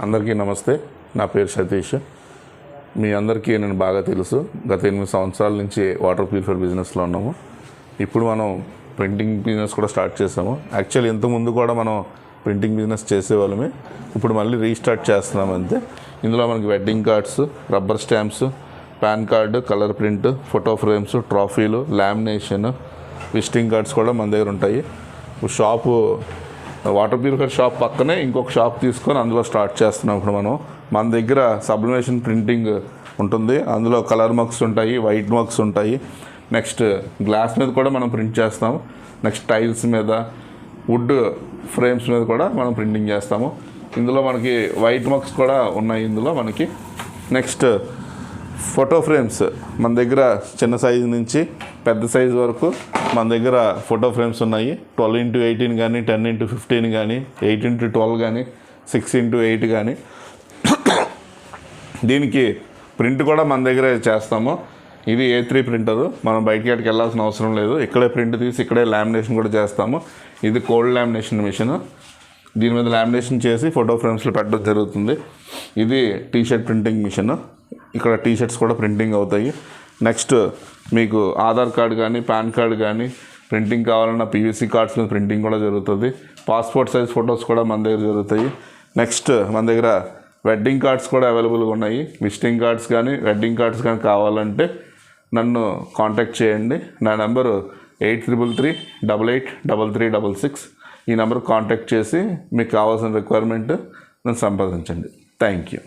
అందరికీ నమస్తే. నా పేరు సతీష్. మీ అందరికీ నేను బాగా తెలుసు. గత 8 సంవత్సరాల నుంచి వాటర్ ప్యూరిఫైయర్ బిజినెస్లో ఉన్నాము. ఇప్పుడు మనం ప్రింటింగ్ బిజినెస్ కూడా స్టార్ట్ చేసాము. యాక్చువల్లీ ఇంతకుముందు కూడా మనం ప్రింటింగ్ బిజినెస్ చేసేవాళ్ళమే. ఇప్పుడు మళ్ళీ రీస్టార్ట్ చేస్తున్నాం అంతే. ఇందులో మనకి wedding cards, rubber stamps, PAN card, colour print, photo frames, ట్రాఫీలు, లామినేషన్, విజిటింగ్ కార్డ్స్ కూడా మన దగ్గర ఉంటాయి. షాపు వాటర్ ప్యూరిఫైయర్ షాప్ పక్కనే ఇంకొక షాప్ తీసుకొని అందులో స్టార్ట్ చేస్తున్నాం. ఇప్పుడు మన దగ్గర సబ్లిమేషన్ ప్రింటింగ్ ఉంటుంది. అందులో కలర్ మగ్స్ ఉంటాయి, వైట్ మగ్స్ ఉంటాయి. నెక్స్ట్ గ్లాస్ మీద కూడా మనం ప్రింట్ చేస్తాము. నెక్స్ట్ టైల్స్ మీద, వుడ్ ఫ్రేమ్స్ మీద కూడా మనం ప్రింటింగ్ చేస్తాము. ఇందులో మనకి వైట్ మగ్స్ కూడా ఉన్నాయి. ఇందులో మనకి నెక్స్ట్ ఫోటో ఫ్రేమ్స్ మన దగ్గర చిన్న సైజు నుంచి పెద్ద సైజు వరకు మన దగ్గర ఫోటో ఫ్రేమ్స్ ఉన్నాయి. 12x18 కానీ, 10x15 కానీ, 8x12 కానీ, 6x8 కానీ. దీనికి ప్రింట్ కూడా మన దగ్గరే చేస్తాము. ఇది A3 ప్రింటరు. మనం బయటికి వెళ్ళాల్సిన అవసరం లేదు. ఇక్కడే ప్రింట్ తీసి ఇక్కడే లామినేషన్ కూడా చేస్తాము. ఇది కోల్డ్ లామినేషన్ మిషన్. దీని మీద లామినేషన్ చేసి ఫోటో ఫ్రేమ్స్లో పెట్టడం జరుగుతుంది. ఇది టీషర్ట్ ప్రింటింగ్ మిషన్. ఇక్కడ టీషర్ట్స్ కూడా ప్రింటింగ్ అవుతాయి. నెక్స్ట్ మీకు ఆధార్ కార్డు కానీ, పాన్ కార్డు కానీ ప్రింటింగ్ కావాలన్నా PVC కార్డ్స్ మీద ప్రింటింగ్ కూడా జరుగుతుంది. పాస్పోర్ట్ సైజ్ ఫొటోస్ కూడా మన దగ్గర జరుగుతాయి. నెక్స్ట్ మన దగ్గర వెడ్డింగ్ కార్డ్స్ కూడా అవైలబుల్గా ఉన్నాయి. విజిటింగ్ కార్డ్స్ కానీ, వెడ్డింగ్ కార్డ్స్ కానీ కావాలంటే నన్ను కాంటాక్ట్ చేయండి. నా నెంబరు 8333883366. ఈ నెంబర్కి కాంటాక్ట్ చేసి మీకు కావాల్సిన రిక్వైర్మెంట్ నన్ను సంప్రదించండి. Thank you.